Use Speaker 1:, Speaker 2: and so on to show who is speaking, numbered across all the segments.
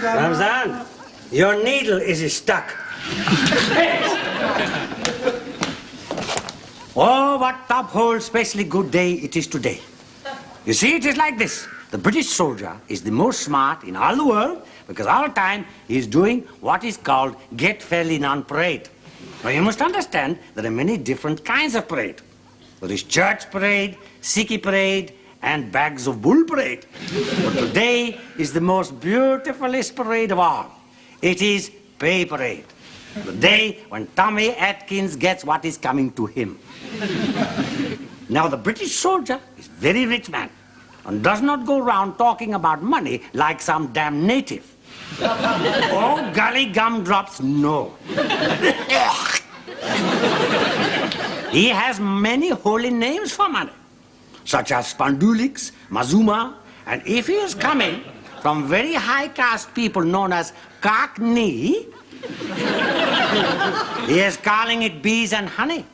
Speaker 1: Ramzan, your needle is stuck. Oh, what top hole specially good day it is today. You see, it is like this. The British soldier is the most smart in all the world because all the time he is doing what is called get fairly on parade. Now, you must understand there are many different kinds of parade. There is church parade, Sikhi parade, and bags of bull parade. But today is the most beautifulest parade of all. It is pay parade. The day when Tommy Atkins gets what is coming to him. Now, the British soldier is a very rich man and does not go around talking about money like some damn native. Oh, golly gumdrops, no. He has many holy names for money, such as Spandulix, Mazuma, and if he is coming from very high caste people known as Cockney, he is calling it bees and honey.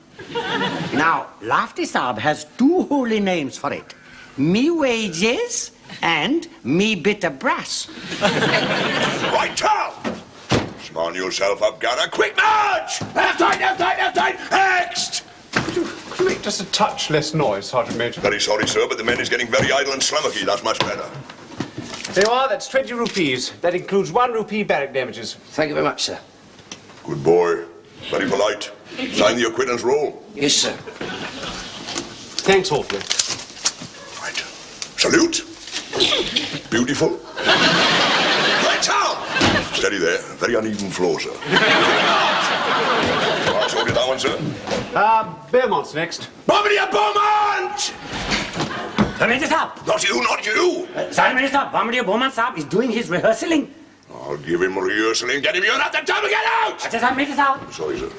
Speaker 1: Now, Lofty Saab has two holy names for it. Me wages and me bit of brass.
Speaker 2: Right, Tom! Smarten yourself up, gunner. Quick march! Left side, left side, left side! Next!
Speaker 3: Could you make just a touch less noise, Sergeant Major?
Speaker 2: Very sorry, sir, but the men is getting very idle and slummocky. That's much better.
Speaker 3: There you are. That's 20 rupees. That includes 1 rupee barrack damages.
Speaker 4: Thank you very much, sir.
Speaker 2: Good boy. Very polite. Sign the acquittance roll.
Speaker 4: Yes, sir.
Speaker 3: Thanks awfully.
Speaker 2: Right. Salute. Beautiful. Right, Tom! Steady there. Very uneven floor, sir. I'll show you that one, sir.
Speaker 3: Beaumont's next.
Speaker 2: Bombardier Beaumont!
Speaker 1: Major Saab.
Speaker 2: Not you, not you.
Speaker 1: Sergeant Major Saab, Bombardier Beaumont Saab is doing his rehearsaling.
Speaker 2: I'll give him rehearsing. Get him. You're not the time to get out!
Speaker 1: Sergeant Major Saab.
Speaker 2: Sorry, sir.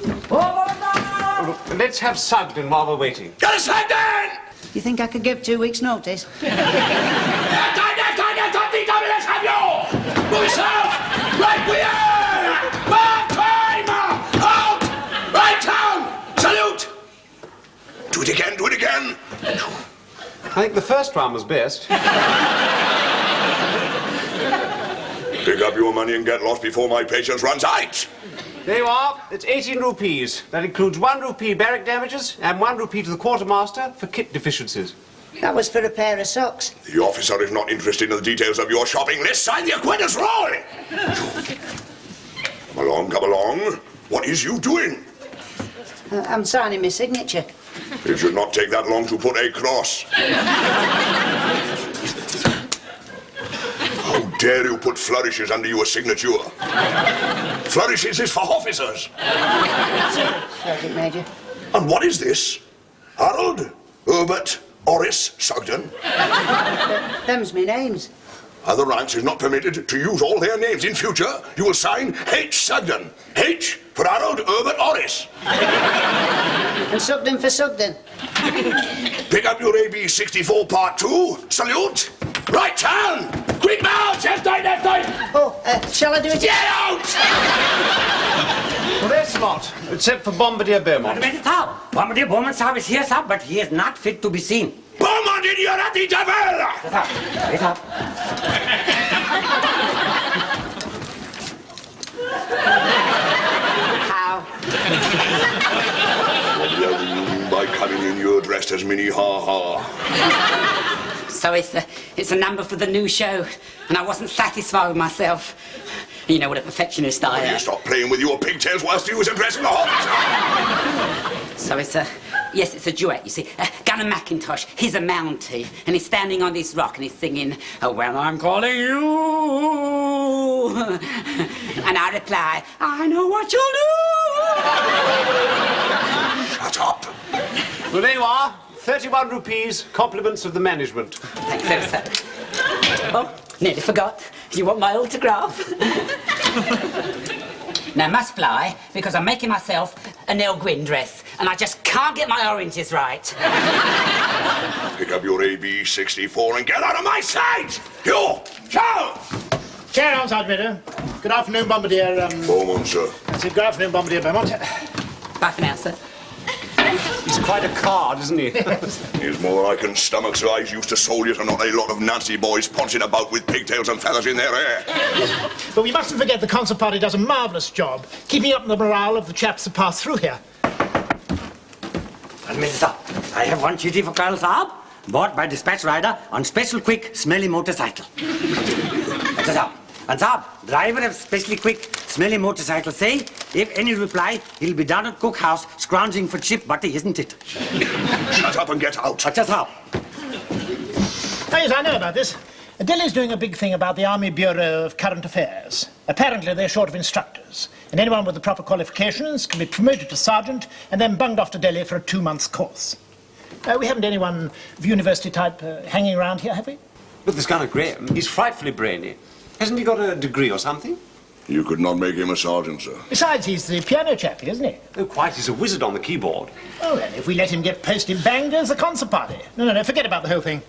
Speaker 3: Let's have Sugden while we're waiting.
Speaker 2: Get a Sugden!
Speaker 5: You think I could give 2 weeks' notice?
Speaker 2: Let's have you! Move south! Right wheel! Back time! Out! Right down! Salute! Do it again, do it again!
Speaker 3: I think the first round was best.
Speaker 2: Pick up your money and get lost before my patience runs out!
Speaker 3: There you are. It's 18 rupees. That includes 1 rupee barrack damages and 1 rupee to the quartermaster for kit deficiencies.
Speaker 5: That was for a pair of socks.
Speaker 2: The officer is not interested in the details of your shopping list. Sign the acquittance roll! Come along, come along. What is you doing?
Speaker 5: I'm signing my signature.
Speaker 2: It should not take that long to put a cross. How dare you put flourishes under your signature? Flourishes is for officers.
Speaker 5: Sergeant Major.
Speaker 2: And what is this? Harold, Herbert, Horace, Sugden.
Speaker 5: Them's me names.
Speaker 2: Other ranks is not permitted to use all their names. In future, you will sign H. Sugden. H for Harold, Herbert, Horace.
Speaker 5: And Sugden for Sugden.
Speaker 2: Pick up your AB 64 Part 2. Salute. Right turn. Quick march. Left side, left side.
Speaker 5: Oh, shall I do it?
Speaker 2: Get out!
Speaker 3: Well, there's not, except for Bombardier Beaumont.
Speaker 1: Major Saab, Bombardier Beaumont Saab is here, Saab, but he is not fit to be seen.
Speaker 2: Beaumont, ignorati devil!
Speaker 1: Major Saab.
Speaker 5: How?
Speaker 2: What do you mean by coming in you're dressed as Minnie Ha-Ha?
Speaker 6: So it's a number for the new show, and I wasn't satisfied with myself. You know what a perfectionist I
Speaker 2: Will
Speaker 6: am.
Speaker 2: you stop playing with your pigtails whilst you was addressing the officer?
Speaker 6: So it's a duet, you see. Gunner McIntosh, he's a Mountie, and he's standing on this rock and he's singing, "Oh, when I'm calling you." And I reply, "I know what you'll do."
Speaker 2: Shut up.
Speaker 3: Well, there you are. 31 rupees, compliments of the management.
Speaker 6: Thanks ever so. Oh, nearly forgot. You want my autograph? Now, I must fly, because I'm making myself a Nell Gwyn dress, and I just can't get my oranges right.
Speaker 2: Pick up your AB 64 and get out of my sight! You! Show!
Speaker 7: Chair on, Sergeant Major. Good afternoon, Bombardier.
Speaker 2: Beaumont, sir.
Speaker 7: Good afternoon, Bombardier Beaumont.
Speaker 6: Bye for now, sir.
Speaker 3: He's quite a card, isn't he?
Speaker 2: He's more like an stomach size used to soldiers and not a lot of Nancy boys pouncing about with pigtails and feathers in their hair.
Speaker 7: But we mustn't forget the concert party does a marvellous job keeping up the morale of the chaps that pass through here.
Speaker 1: And Mr. Saab, I have one chitty for Colonel Saab, bought by dispatch rider on special quick, smelly motorcycle. Mr. Saab. And Saab, driver of specially quick, smelly motorcycle say, if any reply, he'll be down at cookhouse scrounging for chip butter, isn't it?
Speaker 2: Shut up and get out.
Speaker 1: Mr. Saab.
Speaker 7: Oh, yes, I know about this. Delhi's doing a big thing about the Army Bureau of Current Affairs. Apparently, they're short of instructors, and anyone with the proper qualifications can be promoted to sergeant and then bunged off to Delhi for a 2-month course. We haven't anyone of university type hanging around here, have we?
Speaker 3: But this Gunner Graham, he's frightfully brainy. Hasn't he got a degree or something?
Speaker 2: You could not make him a sergeant, sir.
Speaker 7: Besides, he's the piano chappie, isn't he?
Speaker 3: Oh, quite. He's a wizard on the keyboard.
Speaker 7: Oh, well, if we let him get posted, bang goes the concert party. No, forget about the whole thing.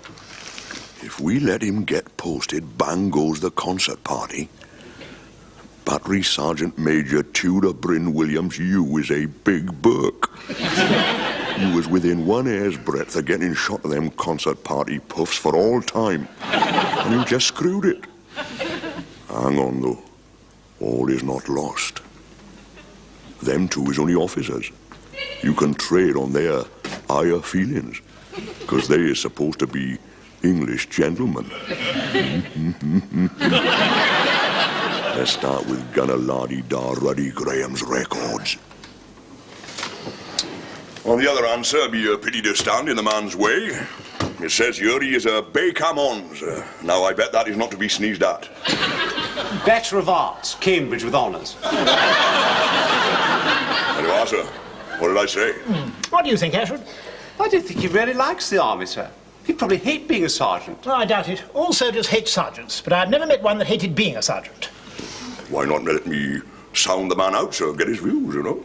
Speaker 2: If we let him get posted, bang goes the concert party. Battery Sergeant Major Tudor Bryn Williams, you is a big buck. You was within one hair's breadth of getting shot of them concert party puffs for all time. And you just screwed it. Hang on, though. All is not lost. Them two is only officers. You can trade on their higher feelings, because they is supposed to be English gentlemen. Let's start with Gunner La-di-da Ruddy Graham's records. On the other hand, sir, be a pity to stand in the man's way. It says here he is a Baker-Mons. Now, I bet that is not to be sneezed at.
Speaker 3: Bachelor of Arts, Cambridge with honours.
Speaker 2: There you are, sir. What did I say?
Speaker 7: What do you think, Ashwood?
Speaker 3: I don't think he really likes the army, sir. He'd probably hate being a sergeant.
Speaker 7: Oh, I doubt it. All soldiers hate sergeants, but I've never met one that hated being a sergeant.
Speaker 2: Why not let me sound the man out, sir, get his views, you know?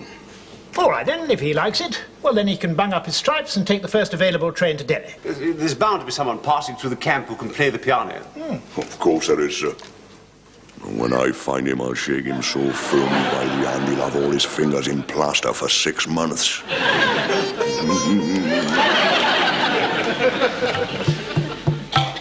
Speaker 7: All right, then, if he likes it, well, then he can bung up his stripes and take the first available train to Delhi.
Speaker 3: There's bound to be someone passing through the camp who can play the piano.
Speaker 2: Of course there is, sir. And when I find him, I'll shake him so firmly by the hand he'll have all his fingers in plaster for 6 months.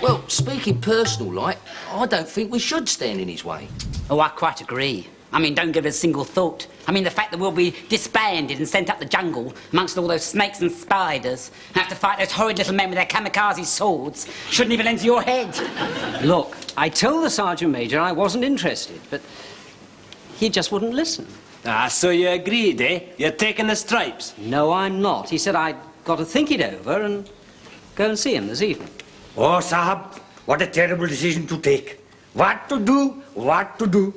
Speaker 4: Well, speaking personal like, I don't think we should stand in his way.
Speaker 6: Oh, I quite agree. I mean, don't give it a single thought. I mean, the fact that we'll be disbanded and sent up the jungle amongst all those snakes and spiders and have to fight those horrid little men with their kamikaze swords shouldn't even enter your head.
Speaker 8: Look, I told the Sergeant Major I wasn't interested, but he just wouldn't listen.
Speaker 9: Ah, so you agreed, eh? You're taking the stripes?
Speaker 8: No, I'm not. He said I'd got to think it over and go and see him this evening.
Speaker 1: Oh, Sahab, what a terrible decision to take. What to do, what to do.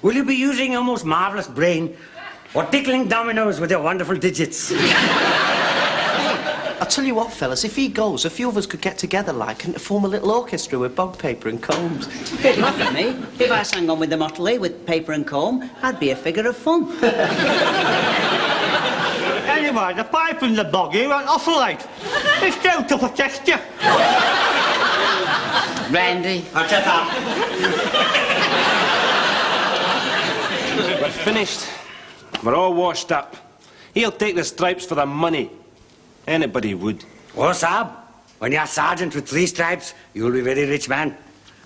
Speaker 1: Will you be using your most marvelous brain or tickling dominoes with your wonderful digits?
Speaker 10: I'll tell you what, fellas, if he goes, a few of us could get together, like, and form a little orchestra with bog paper and combs.
Speaker 5: Good enough for me. If I sang on with the motley with paper and comb, I'd be a figure of fun.
Speaker 11: Anyway, the pipe in the bog here won't oscillate. It's too tough a texture.
Speaker 6: Randy.
Speaker 9: We're finished. We're all washed up. He'll take the stripes for the money. Anybody would.
Speaker 1: Oh, Sahab, when you're sergeant with 3 stripes, you'll be a very rich man.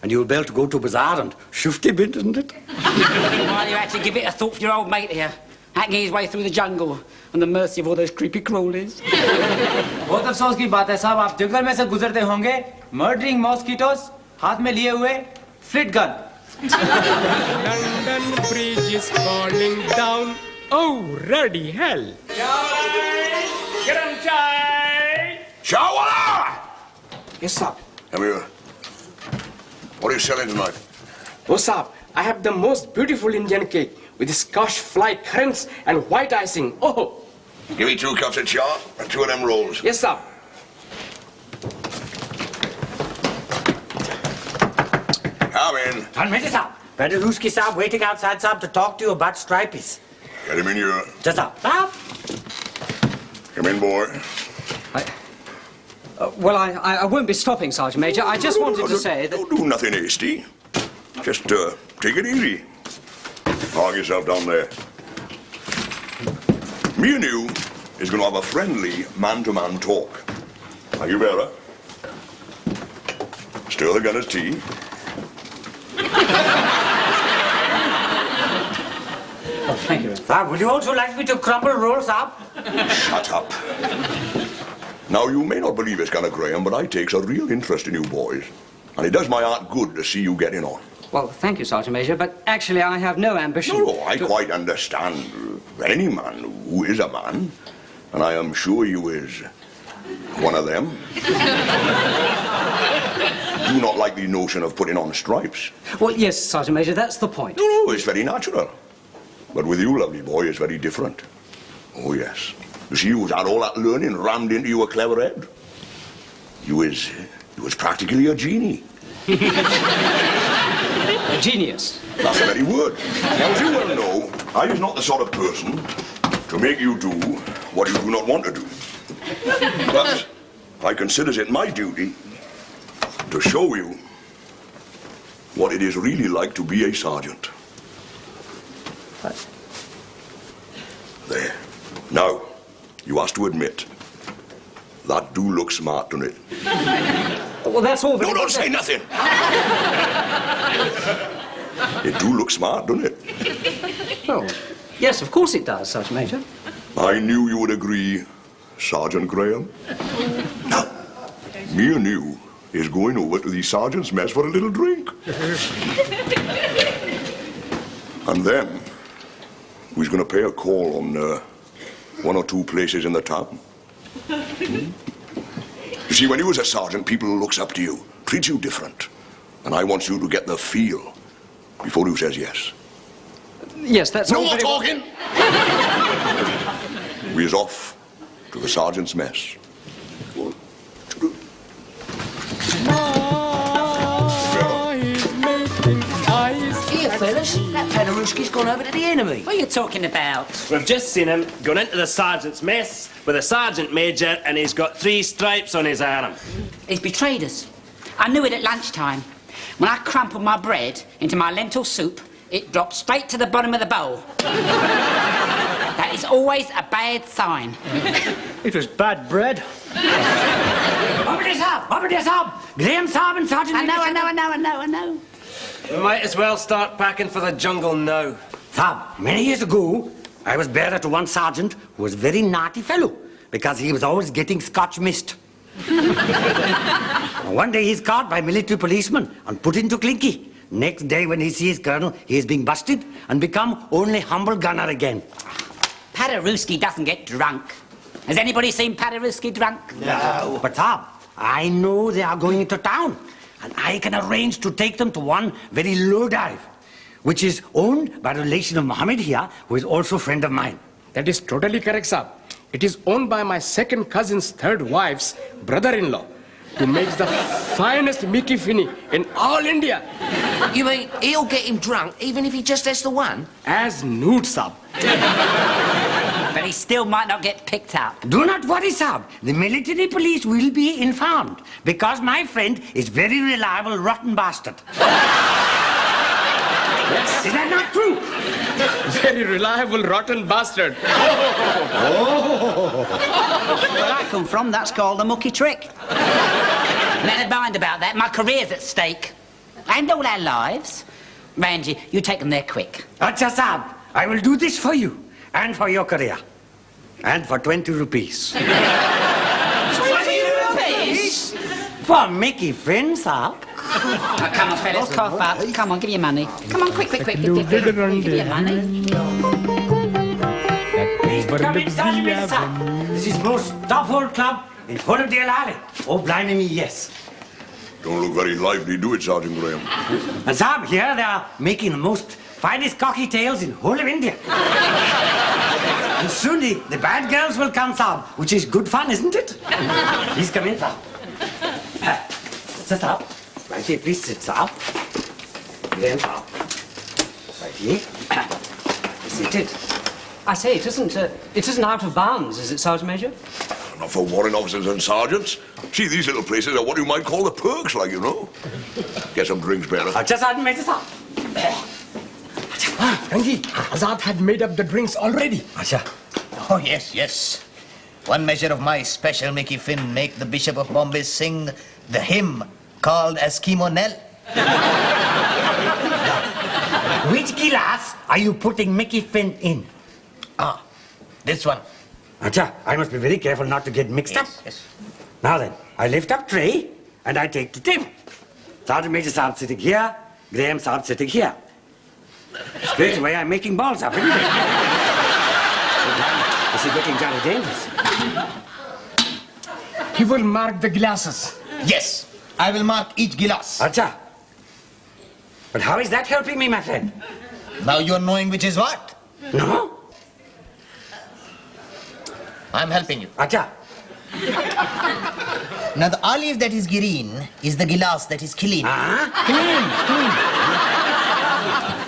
Speaker 1: And you'll be able to go to bazaar and shufti bit, isn't it?
Speaker 6: Why you actually give it a thought for your old mate here, hacking his way through the jungle on the mercy of all those creepy crawlies.
Speaker 12: बहुत अफसोस की बात है साहब, आप जंगल में से गुजरते होंगे, murdering mosquitoes, हाथ में लिए हुए flit gun.
Speaker 13: London Bridge is falling down. Oh, ruddy hell.
Speaker 9: Get him, Jay!
Speaker 2: Shawala!
Speaker 12: Yes, sir.
Speaker 2: Come here. What are you selling tonight?
Speaker 13: Oh, sir, I have the most beautiful Indian cake with Scotch fly currants and white icing. Oh!
Speaker 2: Give me 2 cups of chop and 2 of them rolls.
Speaker 13: Yes, sir.
Speaker 2: Come in.
Speaker 1: Almighty Sahab, Padaluski Sahab waiting outside Sahab to talk to you about stripies.
Speaker 2: Get him in here.
Speaker 1: Just Sahab. Sahab.
Speaker 2: Come in, boy.
Speaker 8: Well, I won't be stopping, Sergeant Major. I just wanted to say that...
Speaker 2: Don't do nothing hasty. Just take it easy. Park yourself down there. Me and you is going to have a friendly man-to-man talk. Thank you, Vera. Stir the gunner's tea.
Speaker 8: Oh, thank you.
Speaker 1: Sir, would you also like me to crumble rolls up?
Speaker 2: Shut up. Now, you may not believe it, Gunner Graham, but I takes a real interest in you boys. And it does my heart good to see you getting on.
Speaker 8: Well, thank you, Sergeant Major, but actually I have no ambition.
Speaker 2: No, I quite understand any man who is a man, and I am sure you is one of them. Do not like the notion of putting on stripes.
Speaker 8: Well, yes, Sergeant Major, that's the point.
Speaker 2: No, it's very natural. But with you, lovely boy, it's very different. Oh, yes. You see, you had all that learning rammed into your clever head. You was practically a genie.
Speaker 8: A genius?
Speaker 2: That's the very word. Now, as you well know, I is not the sort of person to make you do what you do not want to do. But I consider it my duty to show you what it is really like to be a sergeant. There. Now, you has to admit, that do look smart, doesn't it?
Speaker 8: Well, that's all.
Speaker 2: No, don't say nothing. It do look smart, doesn't it?
Speaker 8: Oh, yes, of course it does, Sergeant Major.
Speaker 2: I knew you would agree, Sergeant Graham. Now, me and you is going over to the sergeant's mess for a little drink. And then, we's going to pay a call on one or two places in the town. You see, when you was a sergeant, people looks up to you, treat you different. And I want you to get the feel before you says yes.
Speaker 8: Yes, that's
Speaker 2: no
Speaker 8: all.
Speaker 2: No more
Speaker 8: very
Speaker 2: talking! We is off to the sergeant's mess.
Speaker 4: Here, fellas, that Paderewski's gone over to the enemy.
Speaker 6: What are you talking about?
Speaker 9: We've just seen him going into the sergeant's mess with a sergeant major, and he's got 3 stripes on his arm.
Speaker 6: He's betrayed us. I knew it at lunchtime. When I crumpled my bread into my lentil soup, it dropped straight to the bottom of the bowl. That is always a bad sign.
Speaker 11: It was bad bread.
Speaker 1: Bombardier, sir! Graham, sir, and Sergeant...
Speaker 6: I know.
Speaker 9: We might as well start packing for the jungle now.
Speaker 1: Sir, many years ago, I was bearer to one sergeant who was a very naughty fellow because he was always getting Scotch mist. One day he's caught by military policemen and put into Clinky. Next day when he sees Colonel, he is being busted and become only humble gunner again.
Speaker 6: Paderewski doesn't get drunk. Has anybody seen Paderewski drunk?
Speaker 1: No. But sir, I know they are going into town. And I can arrange to take them to one very low dive, which is owned by a relation of Mohammed here, who is also a friend of mine.
Speaker 13: That is totally correct, sir. It is owned by my second cousin's third wife's brother-in-law, who makes the finest Micky Finn in all India.
Speaker 4: You mean he'll get him drunk even if he just has the one?
Speaker 13: As nude, sir.
Speaker 6: But he still might not get picked up.
Speaker 1: Do not worry, sir. The military police will be informed because my friend is very reliable rotten bastard.
Speaker 13: Yes.
Speaker 1: Is that not true?
Speaker 13: Very reliable rotten bastard.
Speaker 5: Where I come from, that's called a mucky trick.
Speaker 6: Never mind about that. My career's at stake. And all our lives. Randy, you take them there quick.
Speaker 1: Acha sir, I will do this for you and for your career. And for 20 rupees.
Speaker 6: 20 rupees?
Speaker 1: For Micky Finn, sir.
Speaker 6: Oh, come on, fellas, cough up. Come on, give your money. Come on, quick. Give your money.
Speaker 1: Please come inside me, sir. This is most top hole club in whole of the Alley. Oh, blimey me, yes.
Speaker 2: Don't look very lively, do it, Sergeant Graham.
Speaker 1: And sir, here they are making the most finest cocky tails in whole of India. And soon the bad girls will come, sir, which is good fun, isn't it? Please come in, sir. Sit up. Right here, please sit, sir. Then, sir. Right here. Seated.
Speaker 8: I say, it isn't out of bounds, is it, Sergeant Major?
Speaker 2: Not for warrant officers and sergeants. See, these little places are what you might call the perks, like, you know. Get some drinks, bearer.
Speaker 1: Just Sergeant Major, sir.
Speaker 13: Rangi, Azad had made up the drinks already.
Speaker 7: Oh, yes.
Speaker 14: one measure of my special Micky Finn make the Bishop of Bombay sing the hymn called Eskimo Nell.
Speaker 1: Which glass are you putting Micky Finn in?
Speaker 14: Ah, this one.
Speaker 1: Acha, I must be very careful not to get mixed up.
Speaker 14: Yes.
Speaker 1: Now then, I lift up tray and I take the table. Sergeant Major Saab sitting here, Graham Saab sitting here. Straight away I'm making balls up, isn't it? This is getting very dangerous.
Speaker 13: He will mark the glasses.
Speaker 14: Yes, I will mark each glass.
Speaker 1: Acha. But how is that helping me, my friend?
Speaker 14: Now you're knowing which is what.
Speaker 1: No?
Speaker 14: I'm helping you.
Speaker 1: Acha.
Speaker 14: Now the olive that is green is the glass that is clean.
Speaker 1: Clean.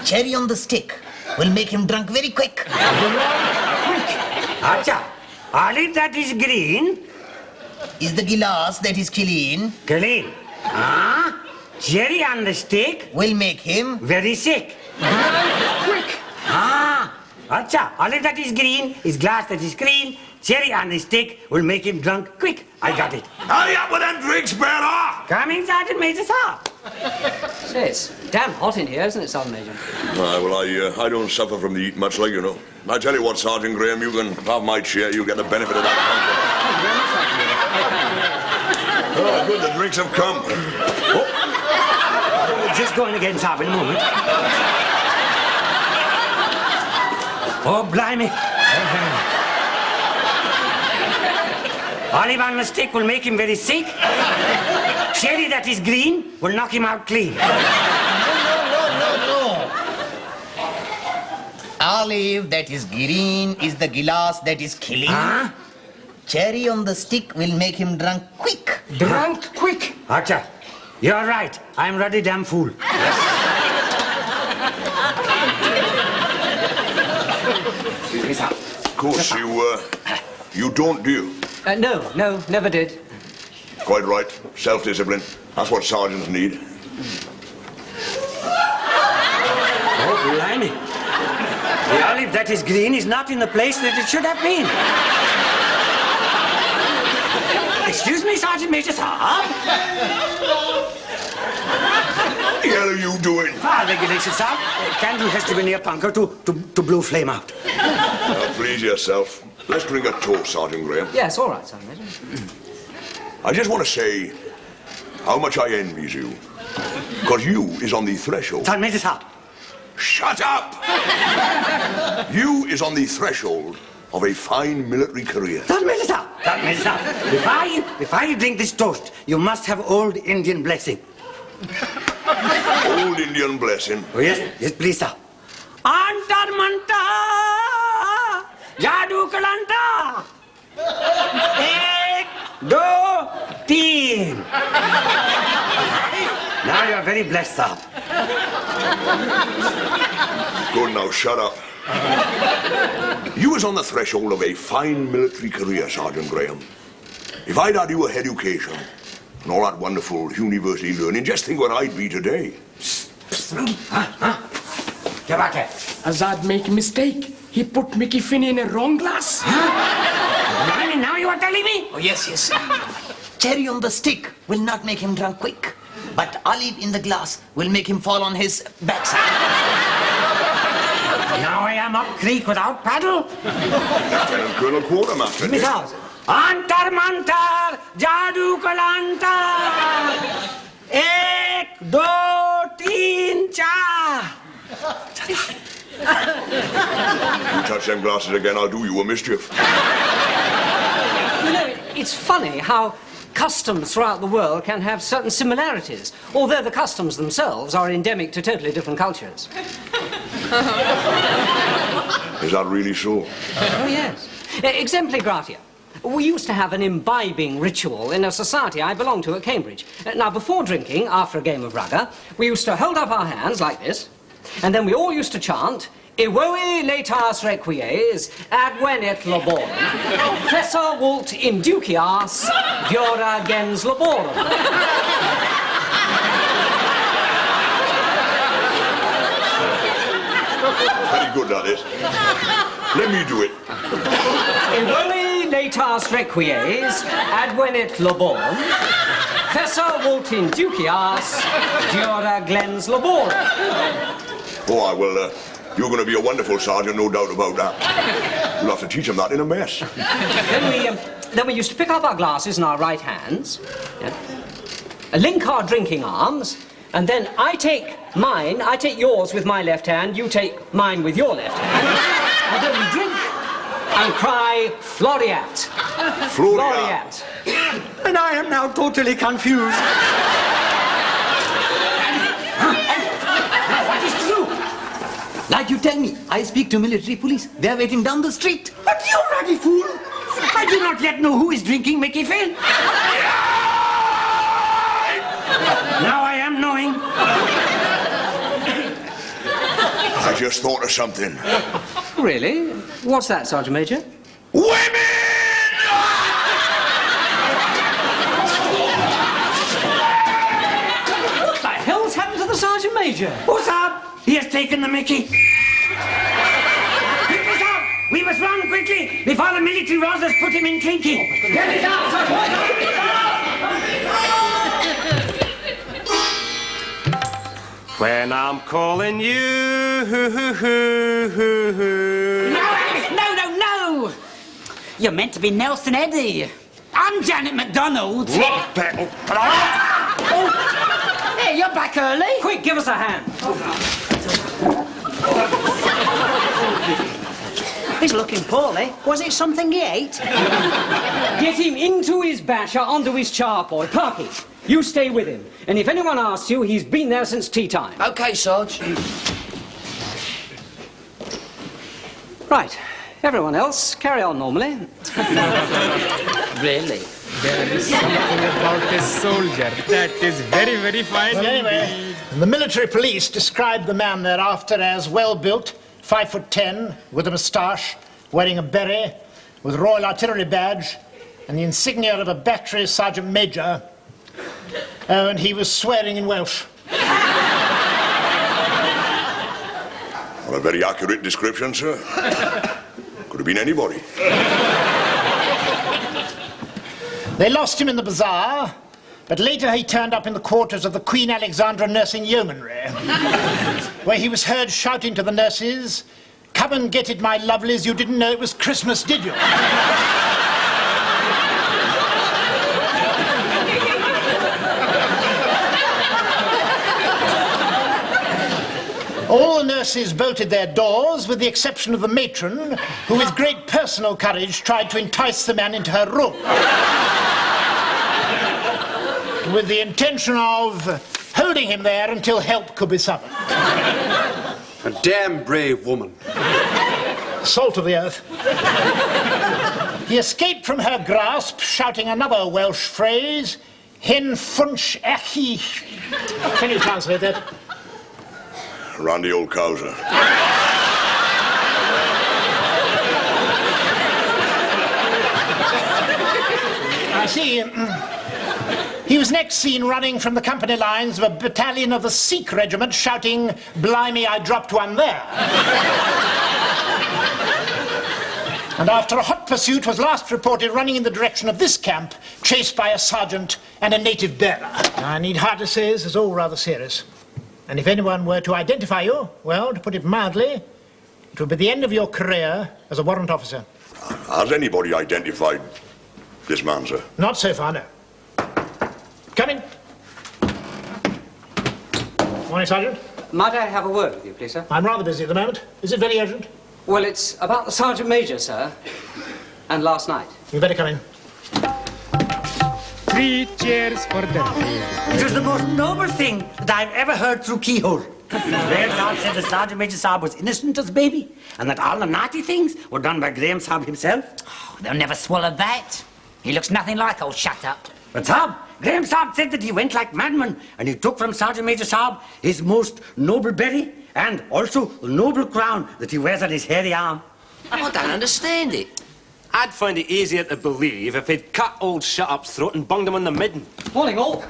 Speaker 14: Cherry on the stick will make him drunk very quick.
Speaker 1: Acha. Olive that is green
Speaker 14: is the glass that is clean.
Speaker 1: Clean. Cherry on the stick
Speaker 14: will make him
Speaker 1: very sick.
Speaker 14: quick.
Speaker 1: Acha. Olive that is green is glass that is clean. Cherry on the stick will make him drunk quick. I got it.
Speaker 2: Hurry up with them drinks, bearer!
Speaker 1: Coming, Sergeant Major, sir.
Speaker 8: Say, it's damn hot in here, isn't it, Sergeant Major?
Speaker 2: I don't suffer from the heat much, like you know. I tell you what, Sergeant Graham, you can have my chair. You get the benefit of that comfort. Oh, good, the drinks have come.
Speaker 1: Just going again, sir, in a moment. Oh, blimey. Olive on the stick will make him very sick. Cherry that is green will knock him out clean.
Speaker 14: No. Olive that is green is the glass that is clean. Cherry on the stick will make him drunk quick.
Speaker 13: Drunk quick.
Speaker 1: Acha, you're right. I'm ruddy damn fool.
Speaker 2: Of course, you don't, do you?
Speaker 8: No, never did.
Speaker 2: Quite right. Self-discipline. That's what sergeants need.
Speaker 1: Oh, blimey. The olive that is green is not in the place that it should have been. Excuse me, Sergeant Major, sir.
Speaker 2: What the hell are you doing?
Speaker 1: Fire regulation, sir. Candle has to be near bunker to blow flame out.
Speaker 2: Now, please yourself. Let's drink a toast, Sergeant Graham.
Speaker 8: Yes, all right, Sergeant Major.
Speaker 2: I just want to say how much I envies you. Because you is on the threshold.
Speaker 1: Sergeant Major, sir.
Speaker 2: Shut up! You is on the threshold of a fine military career.
Speaker 1: Sergeant Major, sir. Sergeant Major, sir. Before you drink this toast, you must have old Indian blessing.
Speaker 2: Old Indian blessing?
Speaker 1: Oh, yes, please, sir. Antar manta, jadoo kalanta. Ek, do, teen. Now you're very blessed, sir.
Speaker 2: Good, now shut up. You was on the threshold of a fine military career, Sergeant Graham. If I'd had you a education and all that wonderful university learning, just think what I'd be today.
Speaker 1: Get back here.
Speaker 13: Azad make a mistake. He put Micky Finn in a wrong glass.
Speaker 1: Now you are telling me?
Speaker 14: Oh, yes. Cherry on the stick will not make him drunk quick. But olive in the glass will make him fall on his backside.
Speaker 1: Now I am up creek without paddle.
Speaker 2: Lieutenant Colonel Quartermaster.
Speaker 1: Miss House. Antar mantar, jadoo kalanta. Ek, do, teen, char.
Speaker 2: You touch them glasses again, I'll do you a mischief.
Speaker 8: You know, it's funny how customs throughout the world can have certain similarities, although the customs themselves are endemic to totally different cultures.
Speaker 2: Is that really so?
Speaker 8: Oh, yes. Exempli gratia. We used to have an imbibing ritual in a society I belonged to at Cambridge. Now, before drinking, after a game of rugger, we used to hold up our hands like this, and then we all used to chant, Evoe laetas requies, advenet laborum, fessa vult inducias, diora gens laborum.
Speaker 2: Very good, that is. Let me do it.
Speaker 8: Evoe laetas Veritas requies, advenit labor, Fessa Waltin Ducias, Diora Glens labor.
Speaker 2: Oh, well, you're going to be a wonderful sergeant, no doubt about that. You'll have to teach him that in a mess.
Speaker 8: Then we used to pick up our glasses in our right hands, link our drinking arms, and then I take yours with my left hand, you take mine with your left hand, and then we drink and cry, Floriat.
Speaker 2: Floriat.
Speaker 1: And I am now totally confused. What is true?
Speaker 14: Like you tell me, I speak to military police. They are waiting down the street.
Speaker 1: But you ruddy fool! I do not yet know who is drinking Micky Finn. Now I am knowing.
Speaker 2: I just thought of something.
Speaker 8: Really? What's that, Sergeant Major?
Speaker 2: Women!
Speaker 8: What the hell's happened to the Sergeant Major?
Speaker 1: What's up? He has taken the Mickey. Pick us up! We must run quickly before the military rozzers put him in clinky. Get it out,
Speaker 9: When I'm calling you.
Speaker 6: No, Alice, no! You're meant to be Nelson Eddy. I'm Janet MacDonald. Hey, you're back early.
Speaker 8: Quick, give us a hand.
Speaker 5: He's looking poorly. Was it something he ate?
Speaker 8: Get him into his basher, onto his charpoy. Parky, you stay with him. And if anyone asks you, he's been there since tea time.
Speaker 4: OK, Sarge.
Speaker 8: Right. Everyone else, carry on normally.
Speaker 6: Really?
Speaker 13: There is something about a soldier that is very, very fine.
Speaker 7: Well, anyway, the military police described the man thereafter as well-built, 5'10", with a moustache, wearing a beret, with a Royal Artillery badge, and the insignia of a battery sergeant major. Oh, and he was swearing in Welsh.
Speaker 2: Well, a very accurate description, sir. Could have been anybody.
Speaker 7: They lost him in the bazaar, but later he turned up in the quarters of the Queen Alexandra Nursing Yeomanry, where he was heard shouting to the nurses, "Come and get it, my lovelies, you didn't know it was Christmas, did you?" All the nurses bolted their doors, with the exception of the matron, who with great personal courage tried to entice the man into her room, with the intention of holding him there until help could be summoned.
Speaker 3: A damn brave woman.
Speaker 7: Salt of the earth. He escaped from her grasp, shouting another Welsh phrase, "Hen funch echi." Can you translate that?
Speaker 2: Randy old cowser.
Speaker 7: I see. He was next seen running from the company lines of a battalion of the Sikh regiment, shouting, "Blimey, I dropped one there." And after a hot pursuit was last reported running in the direction of this camp, chased by a sergeant and a native bearer. I need hardly say this is all rather serious. And if anyone were to identify you, well, to put it mildly, it would be the end of your career as a warrant officer.
Speaker 2: Has anybody identified this man, sir?
Speaker 7: Not so far, no. Come in. Morning, Sergeant.
Speaker 8: Might I have a word with you, please, sir?
Speaker 7: I'm rather busy at the moment. Is it very urgent?
Speaker 8: Well, it's about the Sergeant Major, sir, and last night.
Speaker 7: You better come in.
Speaker 13: 3 cheers for the day.
Speaker 1: It was the most noble thing that I've ever heard through keyhole. Graham Saab said the Sergeant Major Saab was innocent as a baby, and that all the naughty things were done by Graham Saab himself.
Speaker 6: Oh, they'll never swallow that. He looks nothing like old Shut Up.
Speaker 1: But Saab, Graham Saab said that he went like madman, and he took from Sergeant Major Saab his most noble berry, and also the noble crown that he wears on his hairy arm.
Speaker 4: I don't understand it.
Speaker 9: I'd find it easier to believe if he'd cut old Shut Up's throat and bunged him on the midden.
Speaker 8: Morning, all.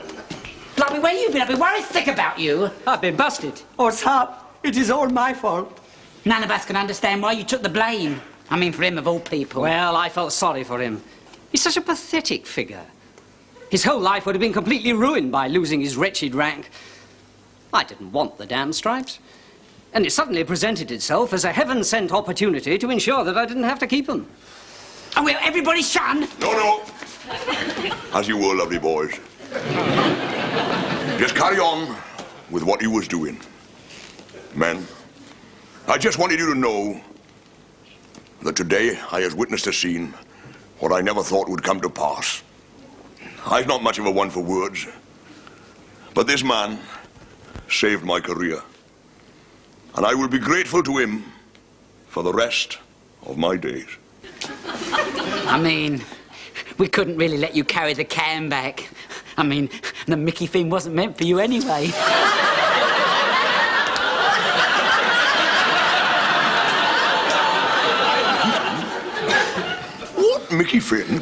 Speaker 6: Blobby, where you been? I've been worried sick about you.
Speaker 8: I've been busted.
Speaker 1: Oh, Saab, it is all my fault.
Speaker 6: None of us can understand why you took the blame. I mean, for him of all people.
Speaker 8: Well, I felt sorry for him. He's such a pathetic figure. His whole life would have been completely ruined by losing his wretched rank. I didn't want the damn stripes. And it suddenly presented itself as a heaven-sent opportunity to ensure that I didn't have to keep them.
Speaker 6: Oh, will everybody shun?
Speaker 2: No. As you were, lovely boys. Just carry on with what you was doing. Men, I just wanted you to know that today I has witnessed a scene what I never thought would come to pass. I've not much of a one for words, but this man saved my career, and I will be grateful to him for the rest of my days.
Speaker 6: I mean, we couldn't really let you carry the can back. I mean, the Micky Finn wasn't meant for you anyway.
Speaker 2: What, Micky Finn?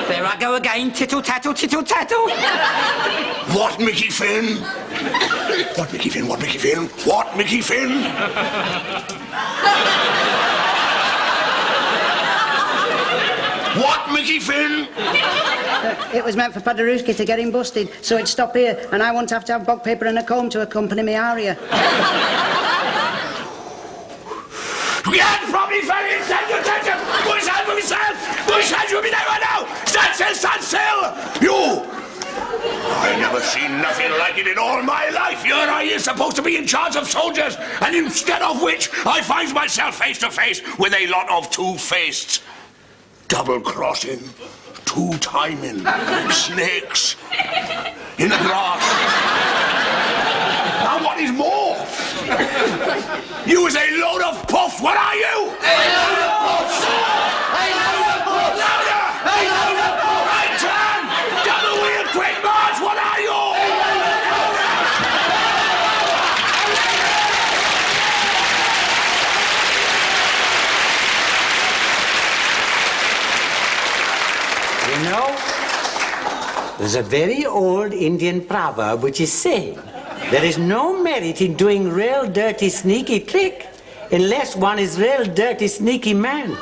Speaker 6: There I go again, tittle-tattle, tittle-tattle.
Speaker 2: What, Micky Finn? What, Micky Finn? What, Micky Finn? What, Micky Finn? What, Micky Finn?
Speaker 5: It was meant for Paderewski to get him busted, so he'd stop here, and I won't have to have bog paper and a comb to accompany me aria.
Speaker 2: Get from me, very attention! Push out of yourself! Push out, you'll be there now! Stand still, stand still! You! I never seen nothing like it in all my life. Here I is supposed to be in charge of soldiers, and instead of which I find myself face to face with a lot of two-faced, double-crossing, two-timing snakes in the grass. Now what is more? You is a load of puffs. What are you? A load of puffs. A load of puffs. Louder. A load of puffs. Right turn. Double wheel, quick march. What are you? A load of
Speaker 1: You know, there's a very old Indian proverb which is saying there is no merit in doing real dirty sneaky trick unless one is real dirty sneaky man.